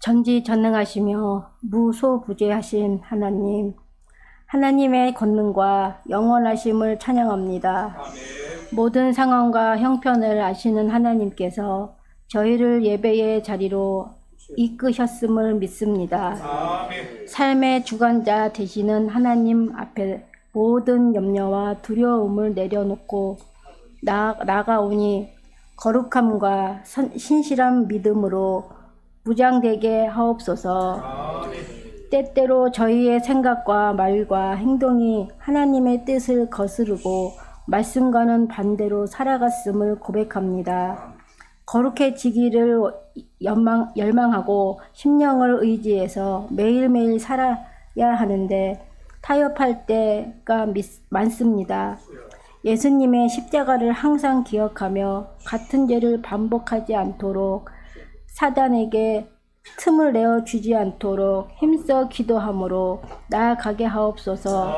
전지전능하시며 무소부재하신 하나님, 하나님의 권능과 영원하심을 찬양합니다. 모든 상황과 형편을 아시는 하나님께서 저희를 예배의 자리로 이끄셨음을 믿습니다. 삶의 주관자 되시는 하나님 앞에 모든 염려와 두려움을 내려놓고 나아가오니 거룩함과 신실한 믿음으로 무장되게 하옵소서. 때때로 저희의 생각과 말과 행동이 하나님의 뜻을 거스르고 말씀과는 반대로 살아갔음을 고백합니다. 거룩해지기를 열망하고 심령을 의지해서 매일매일 살아야 하는데 타협할 때가 많습니다. 예수님의 십자가를 항상 기억하며 같은 죄를 반복하지 않도록 사단에게 틈을 내어주지 않도록 힘써 기도함으로 나아가게 하옵소서.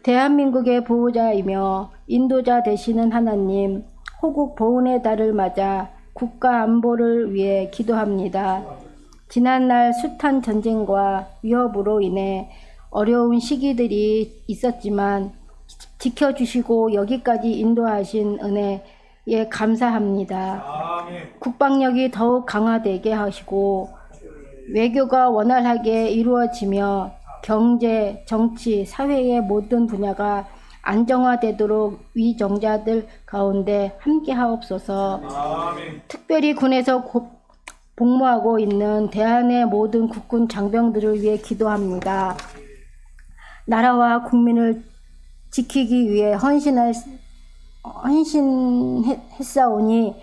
대한민국의 보호자이며 인도자 되시는 하나님, 호국 보훈의 달을 맞아 국가 안보를 위해 기도합니다. 지난날 숱한 전쟁과 위협으로 인해 어려운 시기들이 있었지만 지켜주시고 여기까지 인도하신 은혜에 감사합니다. 국방력이 더욱 강화되게 하시고 외교가 원활하게 이루어지며 경제, 정치, 사회의 모든 분야가 안정화되도록 위정자들 가운데 함께 하옵소서. 특별히 군에서 복무하고 있는 대한의 모든 국군 장병들을 위해 기도합니다. 나라와 국민을 지키기 위해 헌신했사오니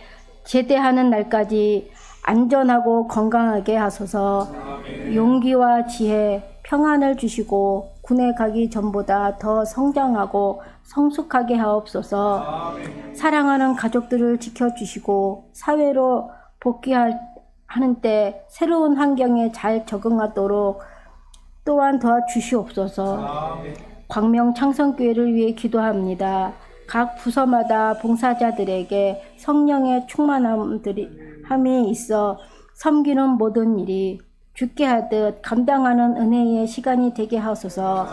제대하는 날까지 안전하고 건강하게 하소서. 용기와 지혜, 평안을 주시고 군에 가기 전보다 더 성장하고 성숙하게 하옵소서. 사랑하는 가족들을 지켜주시고 사회로 복귀하는 때 새로운 환경에 잘 적응하도록 또한 도와주시옵소서. 광명 창성교회를 위해 기도합니다. 각 부서마다 봉사자들에게 성령의 충만함이 있어 섬기는 모든 일이 죽게 하듯 감당하는 은혜의 시간이 되게 하소서.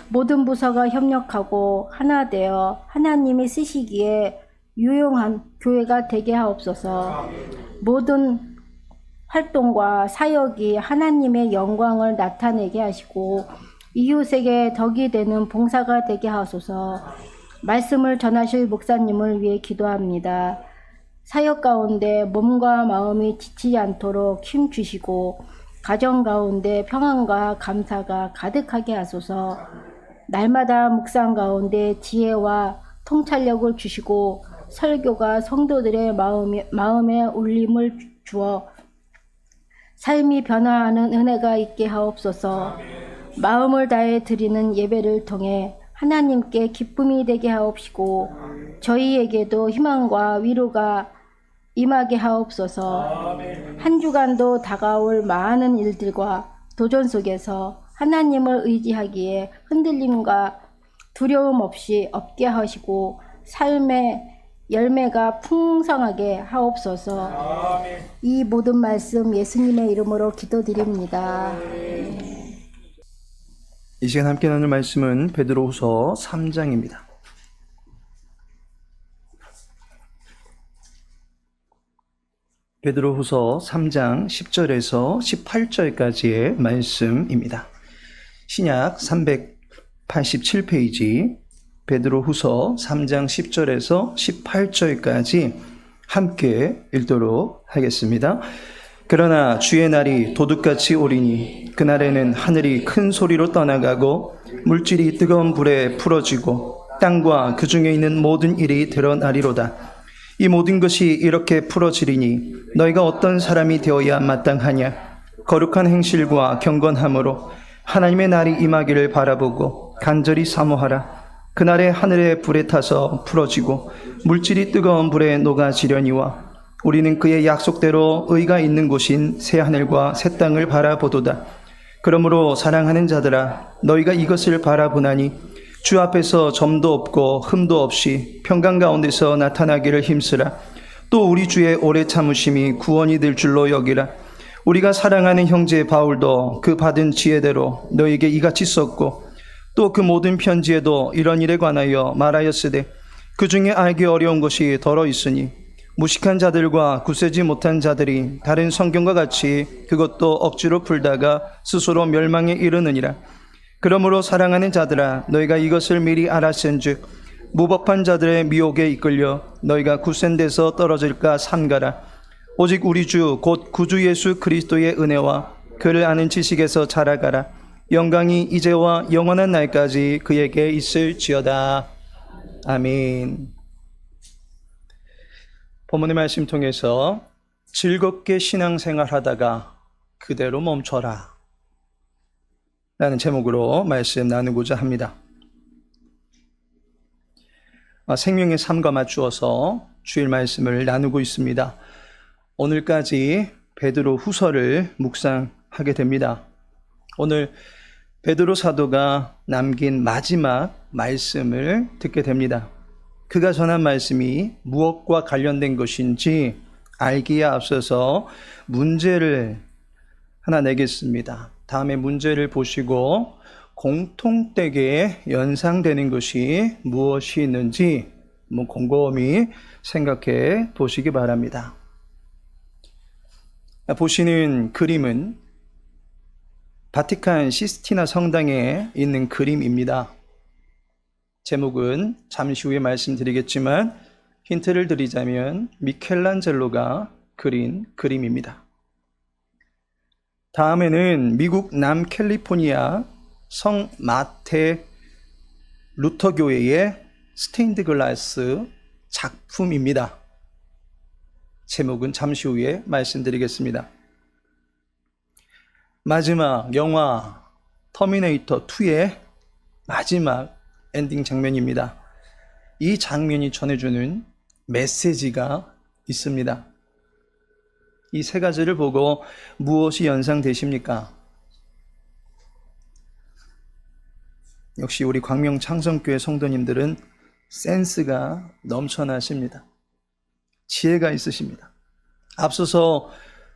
모든 부서가 협력하고 하나 되어 하나님이 쓰시기에 유용한 교회가 되게 하옵소서. 모든 활동과 사역이 하나님의 영광을 나타내게 하시고 이웃에게 덕이 되는 봉사가 되게 하소서. 말씀을 전하실 목사님을 위해 기도합니다. 사역 가운데 몸과 마음이 지치지 않도록 힘 주시고 가정 가운데 평안과 감사가 가득하게 하소서. 날마다 묵상 가운데 지혜와 통찰력을 주시고 설교가 성도들의 마음에 울림을 주어 삶이 변화하는 은혜가 있게 하옵소서. 마음을 다해 드리는 예배를 통해 하나님께 기쁨이 되게 하옵시고 저희에게도 희망과 위로가 임하게 하옵소서. 한 주간도 다가올 많은 일들과 도전 속에서 하나님을 의지하기에 흔들림과 두려움 없이 얻게 하시고 삶의 열매가 풍성하게 하옵소서. 이 모든 말씀 예수님의 이름으로 기도드립니다. 이 시간 함께 나눌 말씀은 베드로후서 3장입니다. 베드로후서 3장 10절에서 18절까지의 말씀입니다. 신약 387페이지 베드로후서 3장 10절에서 18절까지 함께 읽도록 하겠습니다. 그러나 주의 날이 도둑같이 오리니 그날에는 하늘이 큰 소리로 떠나가고 물질이 뜨거운 불에 풀어지고 땅과 그 중에 있는 모든 일이 드러나리로다. 이 모든 것이 이렇게 풀어지리니 너희가 어떤 사람이 되어야 마땅하냐? 거룩한 행실과 경건함으로 하나님의 날이 임하기를 바라보고 간절히 사모하라. 그날에 하늘의 불에 타서 풀어지고 물질이 뜨거운 불에 녹아지려니와 우리는 그의 약속대로 의가 있는 곳인 새하늘과 새 땅을 바라보도다. 그러므로 사랑하는 자들아, 너희가 이것을 바라보나니 주 앞에서 점도 없고 흠도 없이 평강 가운데서 나타나기를 힘쓰라. 또 우리 주의 오래 참으심이 구원이 될 줄로 여기라. 우리가 사랑하는 형제 바울도 그 받은 지혜대로 너에게 이같이 썼고 또 그 모든 편지에도 이런 일에 관하여 말하였으되 그 중에 알기 어려운 것이 더러 있으니 무식한 자들과 굳세지 못한 자들이 다른 성경과 같이 그것도 억지로 풀다가 스스로 멸망에 이르느니라. 그러므로 사랑하는 자들아 너희가 이것을 미리 알았은즉 무법한 자들의 미혹에 이끌려 너희가 굳센 데서 떨어질까 삼가라. 오직 우리 주 곧 구주 예수 그리스도의 은혜와 그를 아는 지식에서 자라가라. 영광이 이제와 영원한 날까지 그에게 있을지어다. 아멘. 본문의 말씀 통해서 즐겁게 신앙생활하다가 그대로 멈춰라 라는 제목으로 말씀 나누고자 합니다. 생명의 삶과 맞추어서 주일 말씀을 나누고 있습니다. 오늘까지 베드로 후서를 묵상하게 됩니다. 오늘 베드로 사도가 남긴 마지막 말씀을 듣게 됩니다. 그가 전한 말씀이 무엇과 관련된 것인지 알기에 앞서서 문제를 하나 내겠습니다. 다음에 문제를 보시고 공통되게 연상되는 것이 무엇이 있는지 곰곰이 생각해 보시기 바랍니다. 보시는 그림은 바티칸 시스티나 성당에 있는 그림입니다. 제목은 잠시 후에 말씀드리겠지만 힌트를 드리자면 미켈란젤로가 그린 그림입니다. 다음에는 미국 남캘리포니아 성 마테 루터 교회의 스테인드 글라스 작품입니다. 제목은 잠시 후에 말씀드리겠습니다. 마지막 영화 터미네이터 2의 마지막 엔딩 장면입니다. 이 장면이 전해주는 메시지가 있습니다. 이 세 가지를 보고 무엇이 연상되십니까? 역시 우리 광명 창성교회 성도님들은 센스가 넘쳐나십니다. 지혜가 있으십니다. 앞서서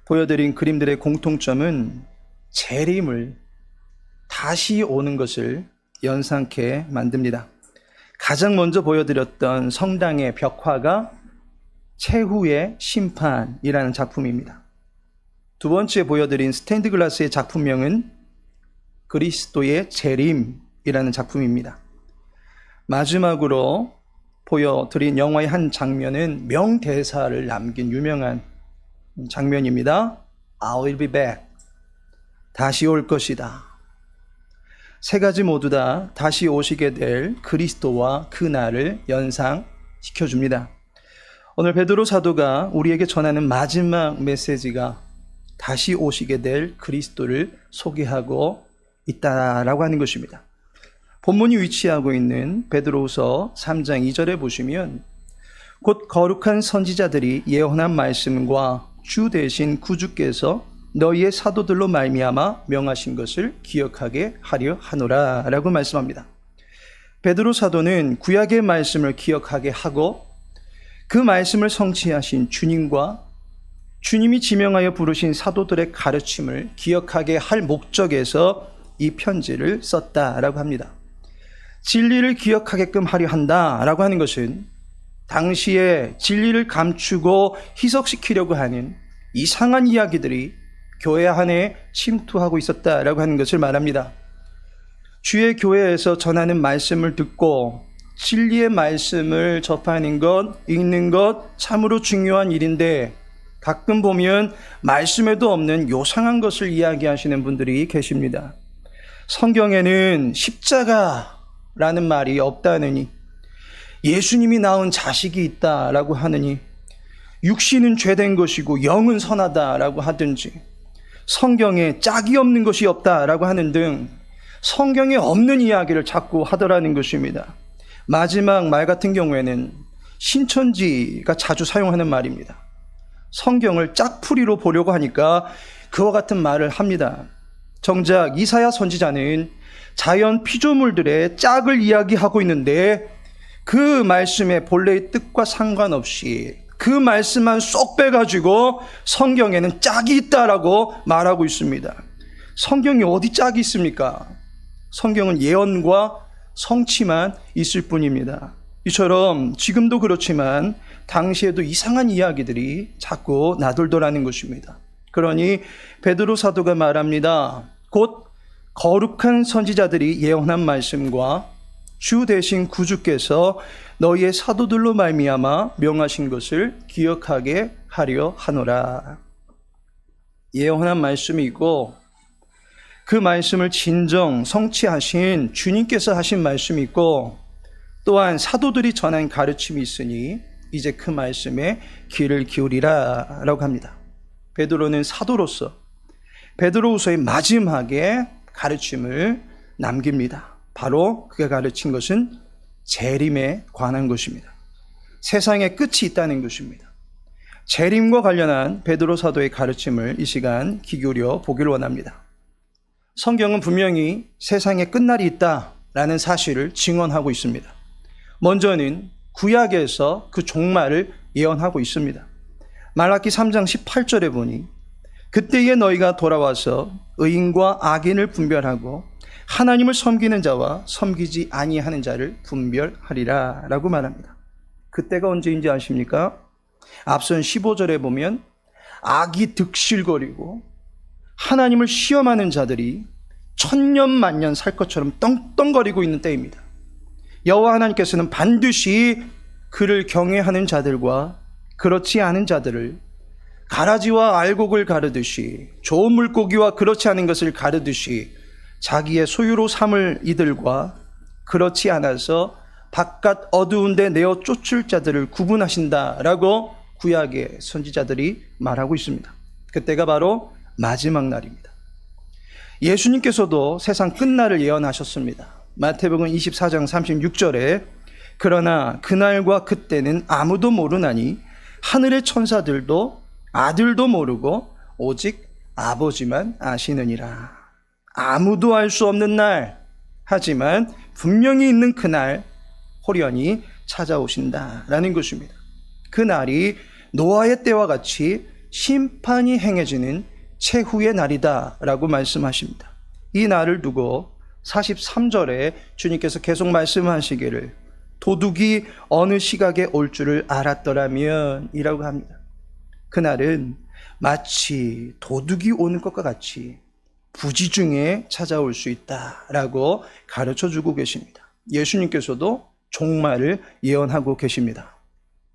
보여드린 그림들의 공통점은 재림을 다시 오는 것을 연상케 만듭니다. 가장 먼저 보여드렸던 성당의 벽화가 최후의 심판이라는 작품입니다. 두 번째 보여드린 스테인드 글라스의 작품명은 그리스도의 재림이라는 작품입니다. 마지막으로 보여드린 영화의 한 장면은 명대사를 남긴 유명한 장면입니다. I will be back. 다시 올 것이다. 세 가지 모두 다 다시 오시게 될 그리스도와 그 날을 연상시켜줍니다. 오늘 베드로 사도가 우리에게 전하는 마지막 메시지가 다시 오시게 될 그리스도를 소개하고 있다라고 하는 것입니다. 본문이 위치하고 있는 베드로후서 3장 2절에 보시면 곧 거룩한 선지자들이 예언한 말씀과 주 대신 구주께서 너희의 사도들로 말미암아 명하신 것을 기억하게 하려 하노라 라고 말씀합니다. 베드로 사도는 구약의 말씀을 기억하게 하고 그 말씀을 성취하신 주님과 주님이 지명하여 부르신 사도들의 가르침을 기억하게 할 목적에서 이 편지를 썼다라고 합니다. 진리를 기억하게끔 하려 한다라고 하는 것은 당시에 진리를 감추고 희석시키려고 하는 이상한 이야기들이 교회 안에 침투하고 있었다라고 하는 것을 말합니다. 주의 교회에서 전하는 말씀을 듣고 진리의 말씀을 접하는 것, 읽는 것 참으로 중요한 일인데 가끔 보면 말씀에도 없는 요상한 것을 이야기하시는 분들이 계십니다. 성경에는 십자가라는 말이 없다느니, 예수님이 낳은 자식이 있다라고 하느니, 육신은 죄된 것이고 영은 선하다라고 하든지, 성경에 짝이 없는 것이 없다라고 하는 등 성경에 없는 이야기를 자꾸 하더라는 것입니다. 마지막 말 같은 경우에는 신천지가 자주 사용하는 말입니다. 성경을 짝풀이로 보려고 하니까 그와 같은 말을 합니다. 정작 이사야 선지자는 자연 피조물들의 짝을 이야기하고 있는데 그 말씀의 본래의 뜻과 상관없이 그 말씀만 쏙 빼가지고 성경에는 짝이 있다라고 말하고 있습니다. 성경이 어디 짝이 있습니까? 성경은 예언과 성취만 있을 뿐입니다. 이처럼 지금도 그렇지만 당시에도 이상한 이야기들이 자꾸 나돌더라는 것입니다. 그러니 베드로 사도가 말합니다. 곧 거룩한 선지자들이 예언한 말씀과 주 대신 구주께서 너희의 사도들로 말미암아 명하신 것을 기억하게 하려 하노라. 예언한 말씀이 있고 그 말씀을 진정 성취하신 주님께서 하신 말씀이 있고 또한 사도들이 전한 가르침이 있으니 이제 그 말씀에 귀를 기울이라 라고 합니다. 베드로는 사도로서 베드로후서의 마지막에 가르침을 남깁니다. 바로 그가 가르친 것은 재림에 관한 것입니다. 세상에 끝이 있다는 것입니다. 재림과 관련한 베드로 사도의 가르침을 이 시간 귀 기울여 보기를 원합니다. 성경은 분명히 세상에 끝날이 있다라는 사실을 증언하고 있습니다. 먼저는 구약에서 그 종말을 예언하고 있습니다. 말라기 3장 18절에 보니 그때에 너희가 돌아와서 의인과 악인을 분별하고 하나님을 섬기는 자와 섬기지 아니하는 자를 분별하리라 라고 말합니다. 그때가 언제인지 아십니까? 앞선 15절에 보면 악이 득실거리고 하나님을 시험하는 자들이 천년 만년 살 것처럼 떵떵거리고 있는 때입니다. 여호와 하나님께서는 반드시 그를 경외하는 자들과 그렇지 않은 자들을 가라지와 알곡을 가르듯이 좋은 물고기와 그렇지 않은 것을 가르듯이 자기의 소유로 삼을 이들과 그렇지 않아서 바깥 어두운 데 내어 쫓을 자들을 구분하신다라고 구약의 선지자들이 말하고 있습니다. 그때가 바로 마지막 날입니다. 예수님께서도 세상 끝날을 예언하셨습니다. 마태복음 24장 36절에 그러나 그날과 그때는 아무도 모르나니 하늘의 천사들도 아들도 모르고 오직 아버지만 아시느니라. 아무도 알 수 없는 날, 하지만 분명히 있는 그날 호련히 찾아오신다라는 것입니다. 그 날이 노아의 때와 같이 심판이 행해지는 최후의 날이다라고 말씀하십니다. 이 날을 두고 43절에 주님께서 계속 말씀하시기를 도둑이 어느 시각에 올 줄을 알았더라면 이라고 합니다. 그날은 마치 도둑이 오는 것과 같이 부지중에 찾아올 수 있다라고 가르쳐주고 계십니다. 예수님께서도 종말을 예언하고 계십니다.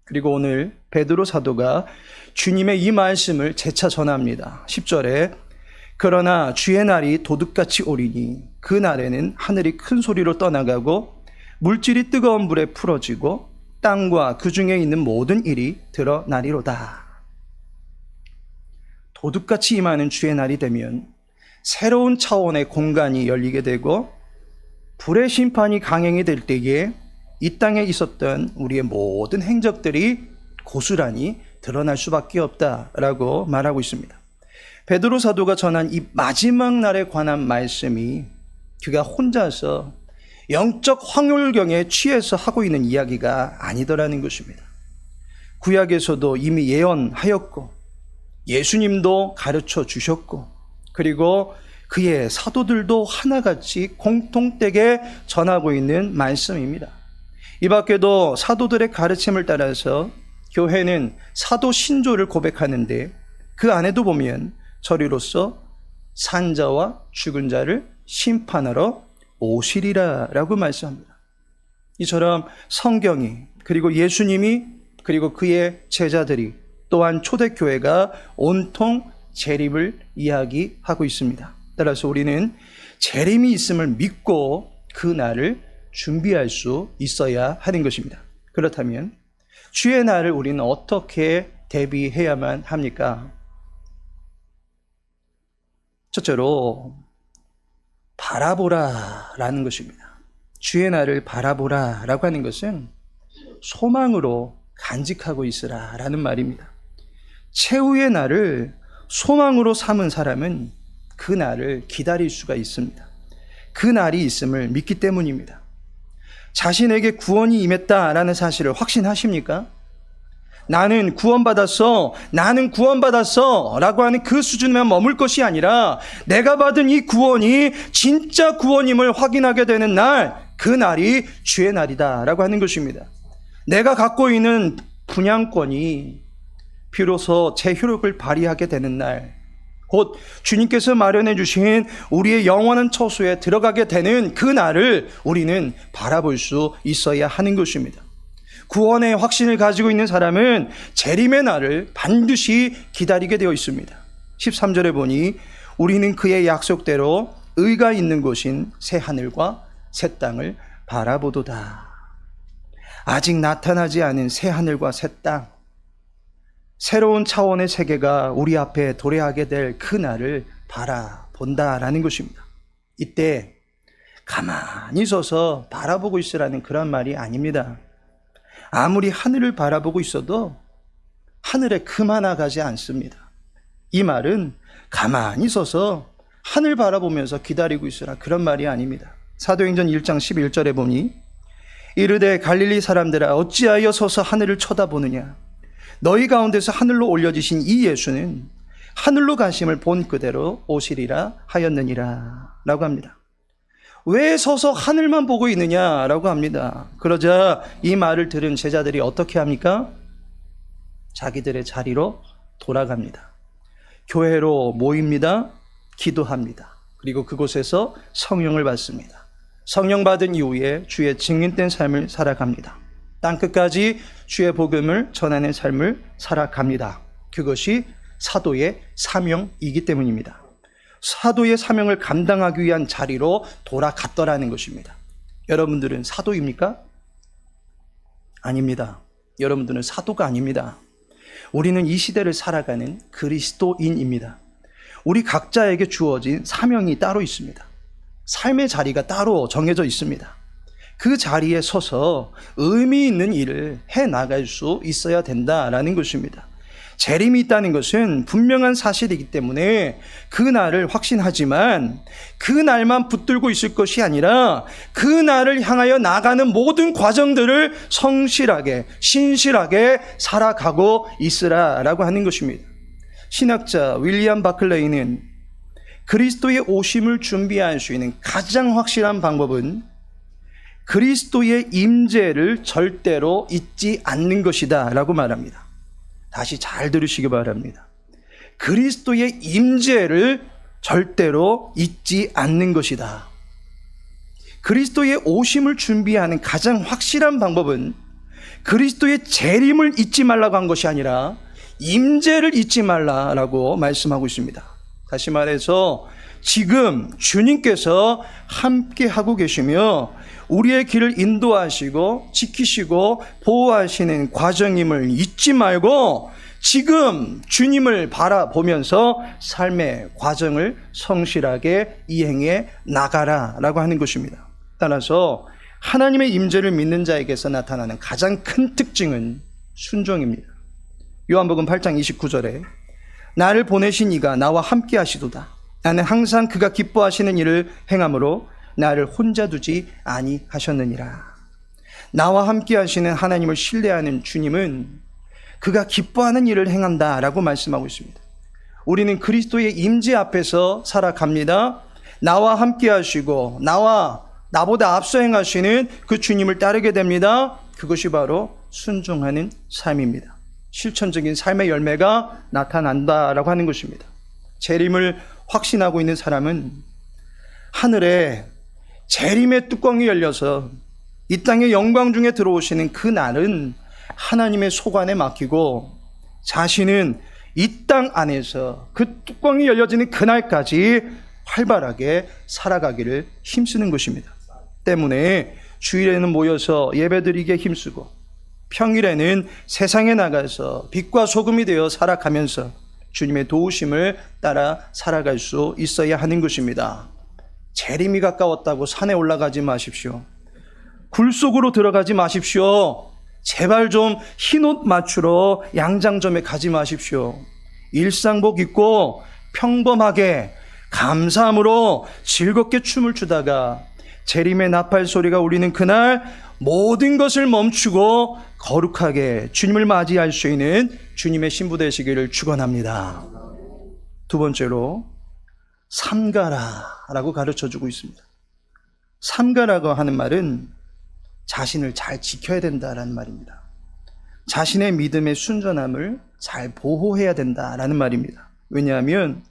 그리고 오늘 베드로 사도가 주님의 이 말씀을 재차 전합니다. 10절에 그러나 주의 날이 도둑같이 오리니 그 날에는 하늘이 큰 소리로 떠나가고 물질이 뜨거운 불에 풀어지고 땅과 그 중에 있는 모든 일이 드러나리로다. 도둑같이 임하는 주의 날이 되면 새로운 차원의 공간이 열리게 되고 불의 심판이 강행이 될 때에 이 땅에 있었던 우리의 모든 행적들이 고스란히 드러날 수밖에 없다라고 말하고 있습니다. 베드로 사도가 전한 이 마지막 날에 관한 말씀이 그가 혼자서 영적 황홀경에 취해서 하고 있는 이야기가 아니더라는 것입니다. 구약에서도 이미 예언하였고 예수님도 가르쳐 주셨고 그리고 그의 사도들도 하나같이 공통되게 전하고 있는 말씀입니다. 이 밖에도 사도들의 가르침을 따라서 교회는 사도 신조를 고백하는데 그 안에도 보면 저리로서 산자와 죽은 자를 심판하러 오시리라 라고 말씀합니다. 이처럼 성경이 그리고 예수님이 그리고 그의 제자들이 또한 초대교회가 온통 재림을 이야기하고 있습니다. 따라서 우리는 재림이 있음을 믿고 그 날을 준비할 수 있어야 하는 것입니다. 그렇다면 주의 날을 우리는 어떻게 대비해야만 합니까? 첫째로 바라보라라는 것입니다. 주의 날을 바라보라라고 하는 것은 소망으로 간직하고 있으라라는 말입니다. 최후의 날을 소망으로 삼은 사람은 그 날을 기다릴 수가 있습니다. 그 날이 있음을 믿기 때문입니다. 자신에게 구원이 임했다라는 사실을 확신하십니까? 나는 구원받았어 라고 하는 그 수준에만 머물 것이 아니라 내가 받은 이 구원이 진짜 구원임을 확인하게 되는 날, 그 날이 주의 날이다 라고 하는 것입니다. 내가 갖고 있는 분양권이 비로소 제 효력을 발휘하게 되는 날, 곧 주님께서 마련해 주신 우리의 영원한 처소에 들어가게 되는 그 날을 우리는 바라볼 수 있어야 하는 것입니다. 구원의 확신을 가지고 있는 사람은 재림의 날을 반드시 기다리게 되어 있습니다. 13절에 보니 우리는 그의 약속대로 의가 있는 곳인 새 하늘과 새 땅을 바라보도다. 아직 나타나지 않은 새 하늘과 새 땅, 새로운 차원의 세계가 우리 앞에 도래하게 될 그 날을 바라본다라는 것입니다. 이때 가만히 서서 바라보고 있으라는 그런 말이 아닙니다. 아무리 하늘을 바라보고 있어도 하늘에 그만 가지 않습니다. 이 말은 가만히 서서 하늘 바라보면서 기다리고 있으라, 그런 말이 아닙니다. 사도행전 1장 11절에 보니 이르되 갈릴리 사람들아 어찌하여 서서 하늘을 쳐다보느냐, 너희 가운데서 하늘로 올려지신 이 예수는 하늘로 가심을 본 그대로 오시리라 하였느니라 라고 합니다. 왜 서서 하늘만 보고 있느냐라고 합니다. 그러자 이 말을 들은 제자들이 어떻게 합니까? 자기들의 자리로 돌아갑니다. 교회로 모입니다. 기도합니다. 그리고 그곳에서 성령을 받습니다. 성령 받은 이후에 주의 증인된 삶을 살아갑니다. 땅끝까지 주의 복음을 전하는 삶을 살아갑니다. 그것이 사도의 사명이기 때문입니다. 사도의 사명을 감당하기 위한 자리로 돌아갔더라는 것입니다. 여러분들은 사도입니까? 아닙니다. 여러분들은 사도가 아닙니다. 우리는 이 시대를 살아가는 그리스도인입니다. 우리 각자에게 주어진 사명이 따로 있습니다. 삶의 자리가 따로 정해져 있습니다. 그 자리에 서서 의미 있는 일을 해나갈 수 있어야 된다라는 것입니다. 재림이 있다는 것은 분명한 사실이기 때문에 그 날을 확신하지만 그 날만 붙들고 있을 것이 아니라 그 날을 향하여 나가는 모든 과정들을 성실하게 신실하게 살아가고 있으라라고 하는 것입니다. 신학자 윌리엄 바클레이는 그리스도의 오심을 준비할 수 있는 가장 확실한 방법은 그리스도의 임재를 절대로 잊지 않는 것이다 라고 말합니다. 다시 잘 들으시기 바랍니다. 그리스도의 임재를 절대로 잊지 않는 것이다. 그리스도의 오심을 준비하는 가장 확실한 방법은 그리스도의 재림을 잊지 말라고 한 것이 아니라 임재를 잊지 말라라고 말씀하고 있습니다. 다시 말해서 지금 주님께서 함께 하고 계시며 우리의 길을 인도하시고 지키시고 보호하시는 과정임을 잊지 말고 지금 주님을 바라보면서 삶의 과정을 성실하게 이행해 나가라라고 하는 것입니다. 따라서 하나님의 임재를 믿는 자에게서 나타나는 가장 큰 특징은 순종입니다. 요한복음 8장 29절에 나를 보내신 이가 나와 함께 하시도다. 나는 항상 그가 기뻐하시는 일을 행함으로 나를 혼자 두지 아니하셨느니라. 나와 함께 하시는 하나님을 신뢰하는 주님은 그가 기뻐하는 일을 행한다라고 말씀하고 있습니다. 우리는 그리스도의 임재 앞에서 살아갑니다. 나와 함께 하시고 나보다 앞서 행하시는 그 주님을 따르게 됩니다. 그것이 바로 순종하는 삶입니다. 실천적인 삶의 열매가 나타난다라고 하는 것입니다. 재림을 확신하고 있는 사람은 하늘에 재림의 뚜껑이 열려서 이 땅의 영광 중에 들어오시는 그 날은 하나님의 소관에 맡기고 자신은 이 땅 안에서 그 뚜껑이 열려지는 그날까지 활발하게 살아가기를 힘쓰는 것입니다. 때문에 주일에는 모여서 예배드리기에 힘쓰고 평일에는 세상에 나가서 빛과 소금이 되어 살아가면서 주님의 도우심을 따라 살아갈 수 있어야 하는 것입니다. 재림이 가까웠다고 산에 올라가지 마십시오. 굴 속으로 들어가지 마십시오. 제발 좀 흰옷 맞추러 양장점에 가지 마십시오. 일상복 입고 평범하게 감사함으로 즐겁게 춤을 추다가 재림의 나팔 소리가 울리는 그날 모든 것을 멈추고 거룩하게 주님을 맞이할 수 있는 주님의 신부 되시기를 축원합니다. 두 번째로 삼가라라고 가르쳐주고 있습니다. 삼가라고 하는 말은 자신을 잘 지켜야 된다라는 말입니다. 자신의 믿음의 순전함을 잘 보호해야 된다라는 말입니다. 왜냐하면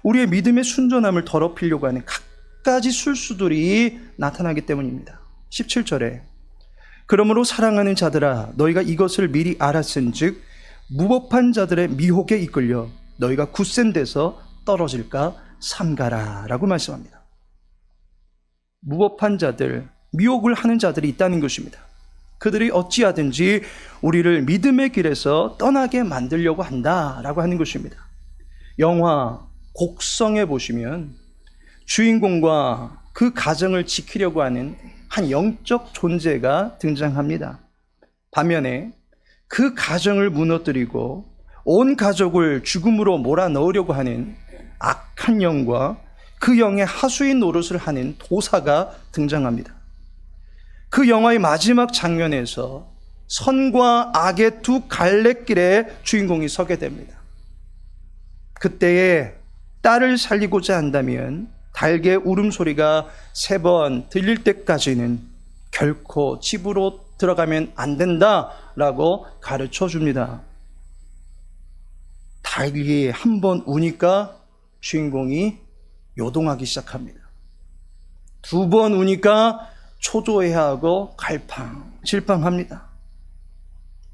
우리의 믿음의 순전함을 더럽히려고 하는 갖가지 술수들이 나타나기 때문입니다. 17절에 그러므로 사랑하는 자들아 너희가 이것을 미리 알았은즉 무법한 자들의 미혹에 이끌려 너희가 굳센 데서 떨어질까 삼가라 라고 말씀합니다. 무법한 자들, 미혹을 하는 자들이 있다는 것입니다. 그들이 어찌하든지 우리를 믿음의 길에서 떠나게 만들려고 한다라고 하는 것입니다. 영화 곡성에 보시면 주인공과 그 가정을 지키려고 하는 한 영적 존재가 등장합니다. 반면에 그 가정을 무너뜨리고 온 가족을 죽음으로 몰아넣으려고 하는 악한 영과 그 영의 하수인 노릇을 하는 도사가 등장합니다. 그 영화의 마지막 장면에서 선과 악의 두 갈래길에 주인공이 서게 됩니다. 그때에 딸을 살리고자 한다면 달개 울음소리가 3번 들릴 때까지는 결코 집으로 들어가면 안 된다라고 가르쳐 줍니다. 달기 한 번 우니까 주인공이 요동하기 시작합니다. 2번 우니까 초조해하고 갈팡질팡합니다.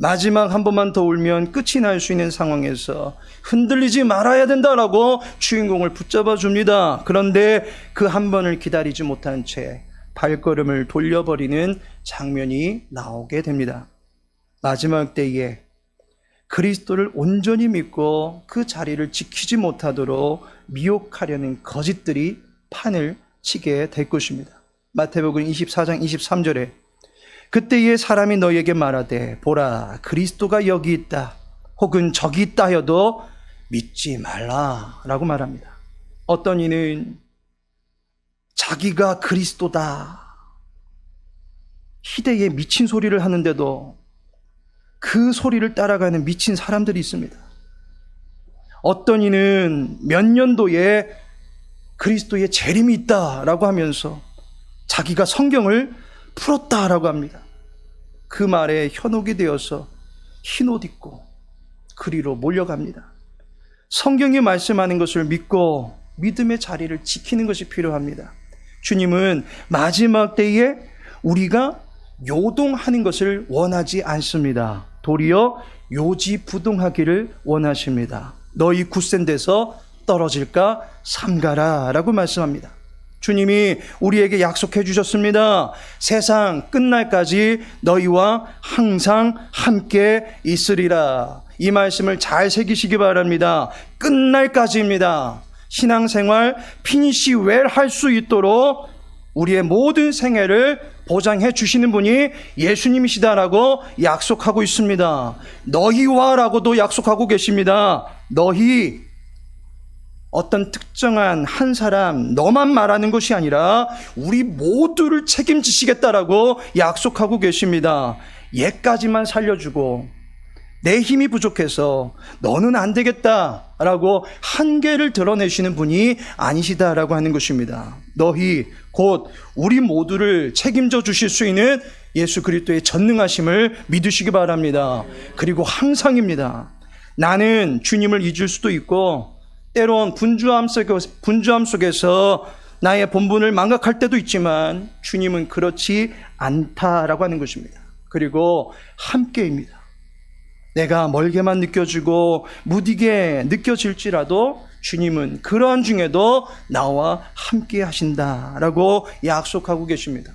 마지막 한 번만 더 울면 끝이 날 수 있는 상황에서 흔들리지 말아야 된다라고 주인공을 붙잡아 줍니다. 그런데 그 한 번을 기다리지 못한 채 발걸음을 돌려버리는 장면이 나오게 됩니다. 마지막 때에 그리스도를 온전히 믿고 그 자리를 지키지 못하도록 미혹하려는 거짓들이 판을 치게 될 것입니다. 마태복음 24장 23절에 그때에 사람이 너희에게 말하되 보라 그리스도가 여기 있다 혹은 저기 있다 하여도 믿지 말라라고 말합니다. 어떤 이는 자기가 그리스도다 희대에 미친 소리를 하는데도 그 소리를 따라가는 미친 사람들이 있습니다. 어떤 이는 몇 년도에 그리스도의 재림이 있다라고 하면서 자기가 성경을 풀었다라고 합니다. 그 말에 현혹이 되어서 흰옷 입고 그리로 몰려갑니다. 성경이 말씀하는 것을 믿고 믿음의 자리를 지키는 것이 필요합니다. 주님은 마지막 때에 우리가 요동하는 것을 원하지 않습니다. 도리어 요지부동하기를 원하십니다. 너희 굳센 데서 떨어질까 삼가라 라고 말씀합니다. 주님이 우리에게 약속해 주셨습니다. 세상 끝날까지 너희와 항상 함께 있으리라. 이 말씀을 잘 새기시기 바랍니다. 끝날까지입니다. 신앙생활 피니시 웰 할 수 있도록 우리의 모든 생애를 보장해 주시는 분이 예수님이시다라고 약속하고 있습니다. 너희와라고도 약속하고 계십니다. 너희 어떤 특정한 한 사람 너만 말하는 것이 아니라 우리 모두를 책임지시겠다라고 약속하고 계십니다. 얘까지만 살려주고 내 힘이 부족해서 너는 안 되겠다라고 한계를 드러내시는 분이 아니시다라고 하는 것입니다. 너희 곧 우리 모두를 책임져 주실 수 있는 예수 그리스도의 전능하심을 믿으시기 바랍니다. 그리고 항상입니다. 나는 주님을 잊을 수도 있고 때론 분주함 속에서 나의 본분을 망각할 때도 있지만 주님은 그렇지 않다라고 하는 것입니다. 그리고 함께입니다. 내가 멀게만 느껴지고 무디게 느껴질지라도 주님은 그러한 중에도 나와 함께 하신다라고 약속하고 계십니다.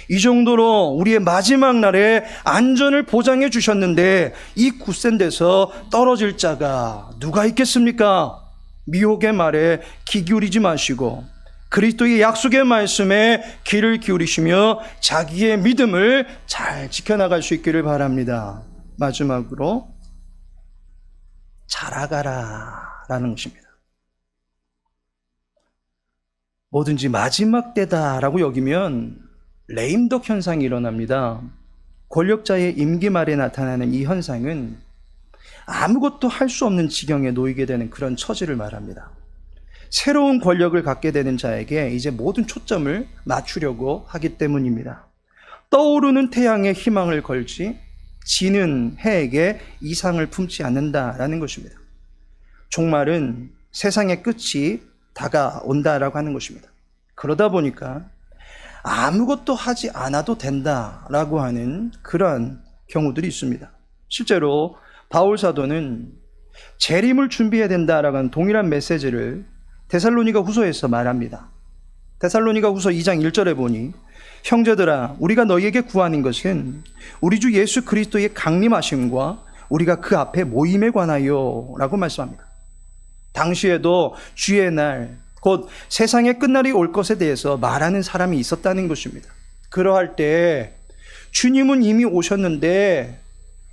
이 정도로 우리의 마지막 날에 안전을 보장해 주셨는데 이 굳센 데서 떨어질 자가 누가 있겠습니까? 미혹의 말에 귀 기울이지 마시고 그리스도의 약속의 말씀에 귀를 기울이시며 자기의 믿음을 잘 지켜나갈 수 있기를 바랍니다. 마지막으로 자라가라 라는 것입니다. 뭐든지 마지막 때다라고 여기면 레임덕 현상이 일어납니다. 권력자의 임기 말에 나타나는 이 현상은 아무것도 할 수 없는 지경에 놓이게 되는 그런 처지를 말합니다. 새로운 권력을 갖게 되는 자에게 이제 모든 초점을 맞추려고 하기 때문입니다. 떠오르는 태양에 희망을 걸지 지는 해에게 이상을 품지 않는다라는 것입니다. 종말은 세상의 끝이 다가온다라고 하는 것입니다. 그러다 보니까 아무것도 하지 않아도 된다라고 하는 그런 경우들이 있습니다. 실제로 바울 사도는 재림을 준비해야 된다라고 하는 동일한 메시지를 데살로니가 후서에서 말합니다. 데살로니가 후서 2장 1절에 보니 형제들아 우리가 너희에게 구하는 것은 우리 주 예수 그리스도의 강림하심과 우리가 그 앞에 모임에 관하여 라고 말씀합니다. 당시에도 주의 날, 곧 세상의 끝날이 올 것에 대해서 말하는 사람이 있었다는 것입니다. 그러할 때 주님은 이미 오셨는데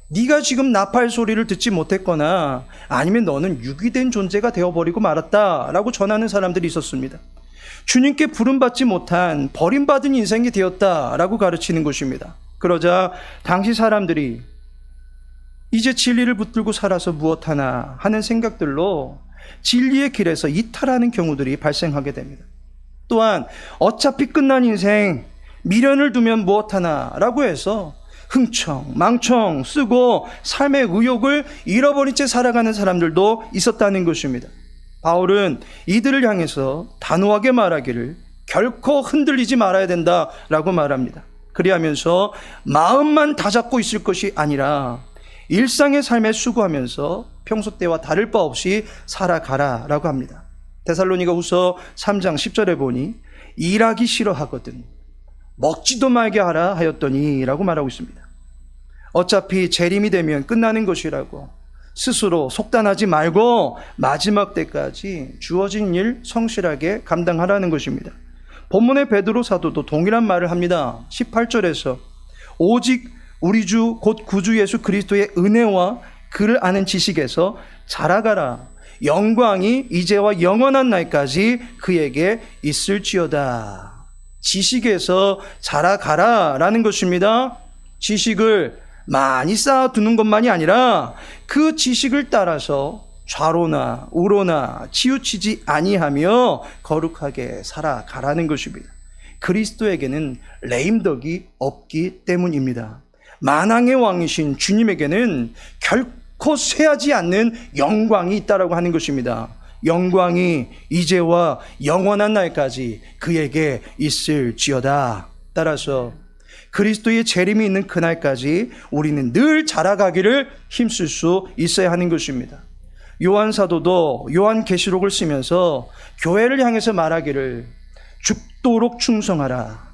네가 지금 나팔 소리를 듣지 못했거나 아니면 너는 유기된 존재가 되어버리고 말았다라고 전하는 사람들이 있었습니다. 주님께 부름받지 못한 버림받은 인생이 되었다라고 가르치는 것입니다. 그러자 당시 사람들이 이제 진리를 붙들고 살아서 무엇하나 하는 생각들로 진리의 길에서 이탈하는 경우들이 발생하게 됩니다. 또한 어차피 끝난 인생 미련을 두면 무엇하나 라고 해서 흥청, 망청 쓰고 삶의 의욕을 잃어버린 채 살아가는 사람들도 있었다는 것입니다. 바울은 이들을 향해서 단호하게 말하기를 결코 흔들리지 말아야 된다라고 말합니다. 그리하면서 마음만 다잡고 있을 것이 아니라 일상의 삶에 수고하면서 평소 때와 다를 바 없이 살아가라라고 합니다. 데살로니가 후서 3장 10절에 보니 일하기 싫어하거든 먹지도 말게 하라 하였더니 라고 말하고 있습니다. 어차피 재림이 되면 끝나는 것이라고 스스로 속단하지 말고 마지막 때까지 주어진 일 성실하게 감당하라는 것입니다. 본문의 베드로 사도도 동일한 말을 합니다. 18절에서 오직 우리 주 곧 구주 예수 그리스도의 은혜와 그를 아는 지식에서 자라가라. 영광이 이제와 영원한 날까지 그에게 있을지어다. 지식에서 자라가라 라는 것입니다. 지식을 많이 쌓아두는 것만이 아니라 그 지식을 따라서 좌로나 우로나 치우치지 아니하며 거룩하게 살아가라는 것입니다. 그리스도에게는 레임덕이 없기 때문입니다. 만왕의 왕이신 주님에게는 결코 쇠하지 않는 영광이 있다라고 하는 것입니다. 영광이 이제와 영원한 날까지 그에게 있을지어다. 따라서 그리스도의 재림이 있는 그날까지 우리는 늘 자라가기를 힘쓸 수 있어야 하는 것입니다. 요한 사도도 요한계시록을 쓰면서 교회를 향해서 말하기를 죽도록 충성하라.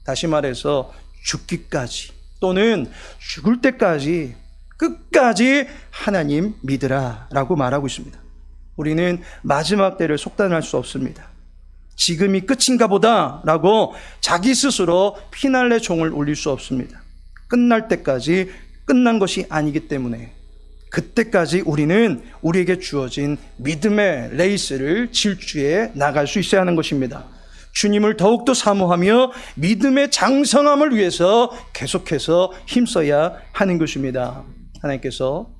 다시 말해서 죽기까지 또는 죽을 때까지 끝까지 하나님 믿으라 라고 말하고 있습니다. 우리는 마지막 때를 속단할 수 없습니다. 지금이 끝인가 보다 라고 자기 스스로 피날레 종을 울릴 수 없습니다. 끝날 때까지 끝난 것이 아니기 때문에 그때까지 우리는 우리에게 주어진 믿음의 레이스를 질주해 나갈 수 있어야 하는 것입니다. 주님을 더욱더 사모하며 믿음의 장성함을 위해서 계속해서 힘써야 하는 것입니다. 하나님께서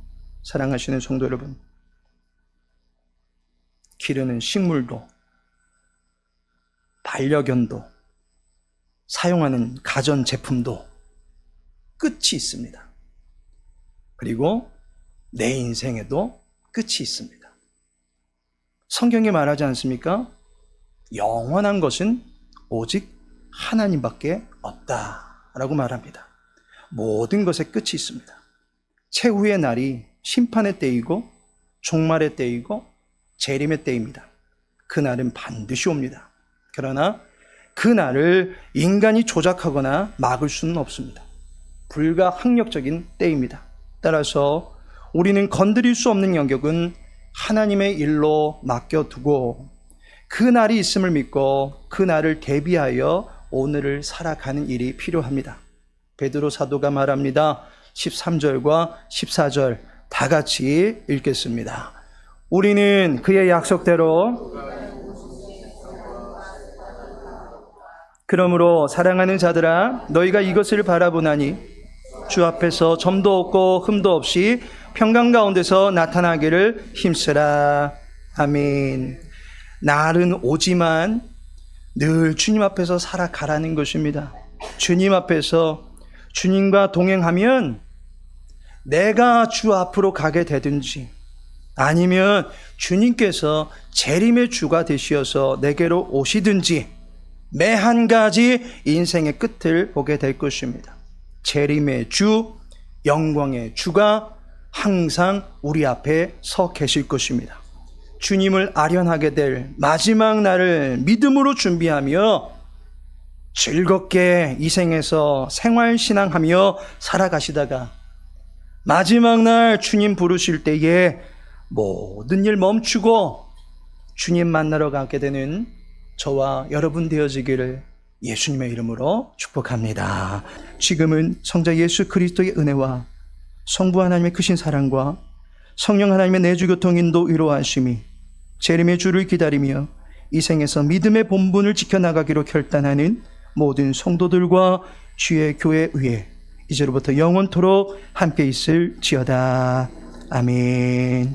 사랑하시는 성도 여러분, 기르는 식물도 반려견도 사용하는 가전제품도 끝이 있습니다. 그리고 내 인생에도 끝이 있습니다. 성경이 말하지 않습니까? 영원한 것은 오직 하나님밖에 없다라고 말합니다. 모든 것에 끝이 있습니다. 최후의 날이 심판의 때이고 종말의 때이고 재림의 때입니다. 그날은 반드시 옵니다. 그러나 그 날을 인간이 조작하거나 막을 수는 없습니다. 불가항력적인 때입니다. 따라서 우리는 건드릴 수 없는 영역은 하나님의 일로 맡겨두고 그 날이 있음을 믿고 그 날을 대비하여 오늘을 살아가는 일이 필요합니다. 베드로 사도가 말합니다. 13절과 14절 다 같이 읽겠습니다. 우리는 그의 약속대로 그러므로 사랑하는 자들아 너희가 이것을 바라보나니 주 앞에서 점도 없고 흠도 없이 평강 가운데서 나타나기를 힘쓰라. 아멘. 날은 오지만 늘 주님 앞에서 살아가라는 것입니다. 주님 앞에서 주님과 동행하면 내가 주 앞으로 가게 되든지 아니면 주님께서 재림의 주가 되시어서 내게로 오시든지 매 한 가지 인생의 끝을 보게 될 것입니다. 재림의 주, 영광의 주가 항상 우리 앞에 서 계실 것입니다. 주님을 아련하게 될 마지막 날을 믿음으로 준비하며 즐겁게 이 생에서 생활신앙하며 살아가시다가 마지막 날 주님 부르실 때에 모든 일 멈추고 주님 만나러 가게 되는 저와 여러분 되어지기를 예수님의 이름으로 축복합니다. 지금은 성자 예수 그리스도의 은혜와 성부 하나님의 크신 사랑과 성령 하나님의 내주 교통 인도 위로하심이 재림의 주를 기다리며 이 생에서 믿음의 본분을 지켜나가기로 결단하는 모든 성도들과 주의 교회 위에 이제로부터 영원토록 함께 있을지어다. 아멘.